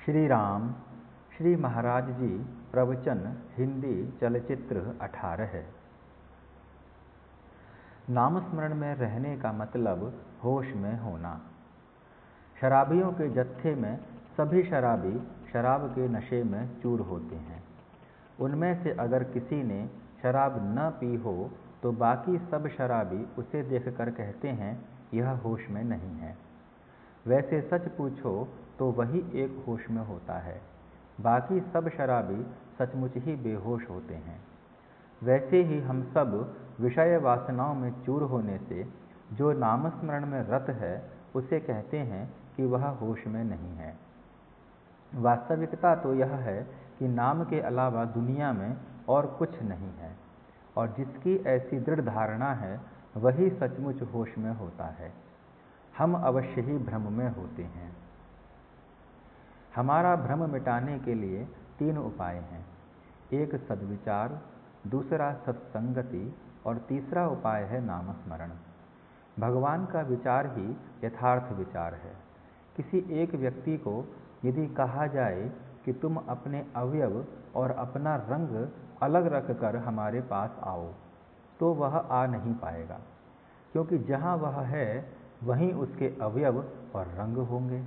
श्री राम श्री महाराज जी प्रवचन हिंदी चलचित्र 18 है। नाम स्मरण में रहने का मतलब होश में होना। शराबियों के जत्थे में सभी शराबी शराब के नशे में चूर होते हैं। उनमें से अगर किसी ने शराब न पी हो तो बाकी सब शराबी उसे देखकर कहते हैं यह होश में नहीं है। वैसे सच पूछो तो वही एक होश में होता है, बाकी सब शराबी सचमुच ही बेहोश होते हैं। वैसे ही हम सब विषय वासनाओं में चूर होने से जो नामस्मरण में रत है उसे कहते हैं कि वह होश में नहीं है। वास्तविकता तो यह है कि नाम के अलावा दुनिया में और कुछ नहीं है, और जिसकी ऐसी दृढ़ धारणा है वही सचमुच होश में होता है। हम अवश्य ही भ्रम में होते हैं। हमारा भ्रम मिटाने के लिए 3 उपाय हैं। एक सद्विचार, दूसरा सत्संगति और तीसरा उपाय है नामस्मरण। भगवान का विचार ही यथार्थ विचार है। किसी एक व्यक्ति को यदि कहा जाए कि तुम अपने अवयव और अपना रंग अलग रखकर हमारे पास आओ, तो वह आ नहीं पाएगा, क्योंकि जहाँ वह है वहीं उसके अवयव और रंग होंगे।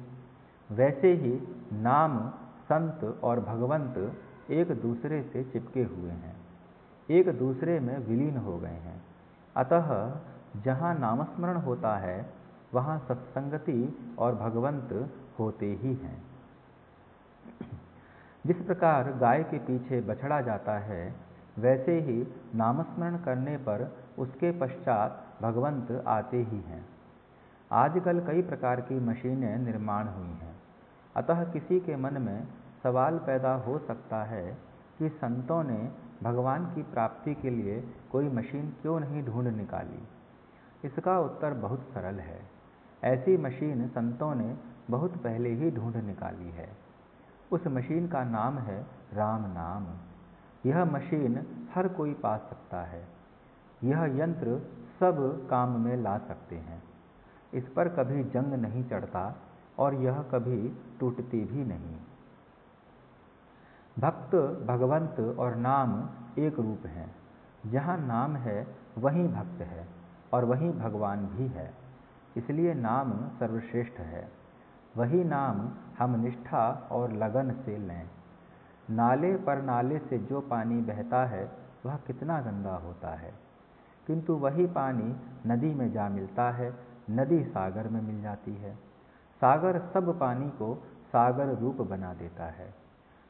वैसे ही नाम, संत और भगवंत एक दूसरे से चिपके हुए हैं, एक दूसरे में विलीन हो गए हैं। अतः जहाँ नामस्मरण होता है वहाँ सत्संगति और भगवंत होते ही हैं। जिस प्रकार गाय के पीछे बछड़ा जाता है, वैसे ही नामस्मरण करने पर उसके पश्चात भगवंत आते ही हैं। आजकल कई प्रकार की मशीनें निर्माण हुई हैं, अतः किसी के मन में सवाल पैदा हो सकता है कि संतों ने भगवान की प्राप्ति के लिए कोई मशीन क्यों नहीं ढूंढ निकाली। इसका उत्तर बहुत सरल है। ऐसी मशीन संतों ने बहुत पहले ही ढूंढ निकाली है। उस मशीन का नाम है राम नाम। यह मशीन हर कोई पा सकता है। यह यंत्र सब काम में ला सकते हैं। इस पर कभी जंग नहीं चढ़ता और यह कभी टूटती भी नहीं। भक्त, भगवंत और नाम एक रूप हैं। जहाँ नाम है वहीं भक्त है और वहीं भगवान भी है। इसलिए नाम सर्वश्रेष्ठ है। वही नाम हम निष्ठा और लगन से लें। नाले पर नाले से जो पानी बहता है वह कितना गंदा होता है, किंतु वही पानी नदी में जा मिलता है, नदी सागर में मिल जाती है। सागर सब पानी को सागर रूप बना देता है।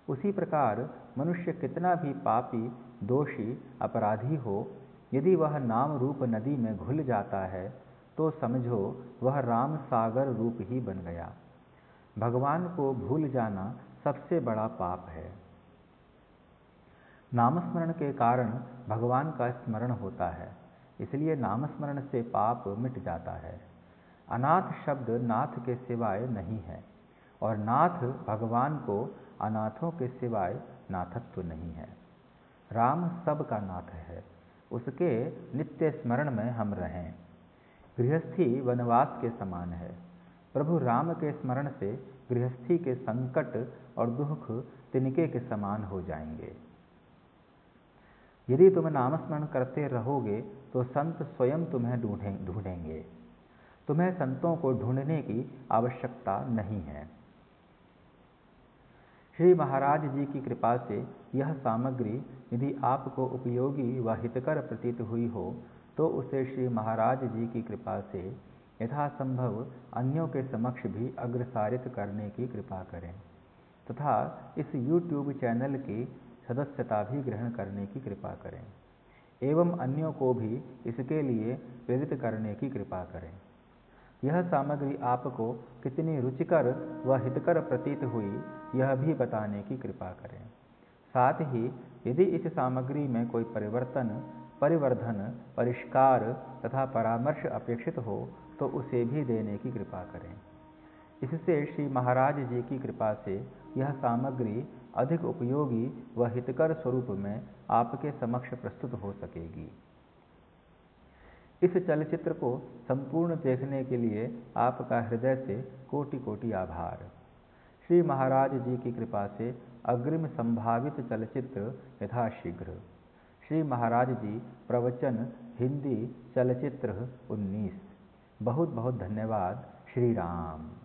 उसी प्रकार मनुष्य कितना भी पापी, दोषी, अपराधी हो, यदि वह नाम रूप नदी में घुल जाता है तो समझो वह राम सागर रूप ही बन गया। भगवान को भूल जाना सबसे बड़ा पाप है। नामस्मरण के कारण भगवान का स्मरण होता है, इसलिए नामस्मरण से पाप मिट जाता है। अनाथ शब्द नाथ के सिवाय नहीं है, और नाथ भगवान को अनाथों के सिवाय नाथत्व नहीं है। राम सबका नाथ है, उसके नित्य स्मरण में हम रहें। गृहस्थी वनवास के समान है। प्रभु राम के स्मरण से गृहस्थी के संकट और दुख तिनके के समान हो जाएंगे। यदि तुम नामस्मरण करते रहोगे तो संत स्वयं तुम्हें ढूंढेंगे। तुम्हें संतों को ढूंढने की आवश्यकता नहीं है। श्री महाराज जी की कृपा से यह सामग्री यदि आपको उपयोगी व हितकर प्रतीत हुई हो तो उसे श्री महाराज जी की कृपा से यथासंभव अन्यों के समक्ष भी अग्रसारित करने की कृपा करें, तथा इस YouTube चैनल की सदस्यता भी ग्रहण करने की कृपा करें, एवं अन्यों को भी इसके लिए प्रेरित करने की कृपा करें। यह सामग्री आपको कितनी रुचिकर व हितकर प्रतीत हुई यह भी बताने की कृपा करें। साथ ही यदि इस सामग्री में कोई परिवर्तन, परिवर्धन, परिष्कार तथा परामर्श अपेक्षित हो तो उसे भी देने की कृपा करें। इससे श्री महाराज जी की कृपा से यह सामग्री अधिक उपयोगी व हितकर स्वरूप में आपके समक्ष प्रस्तुत हो सकेगी। इस चलचित्र को संपूर्ण देखने के लिए आपका हृदय से कोटि कोटि आभार। श्री महाराज जी की कृपा से अग्रिम संभावित चलचित्र यथाशीघ्र। श्री महाराज जी प्रवचन हिंदी चलचित्र 19। बहुत बहुत धन्यवाद। श्री राम।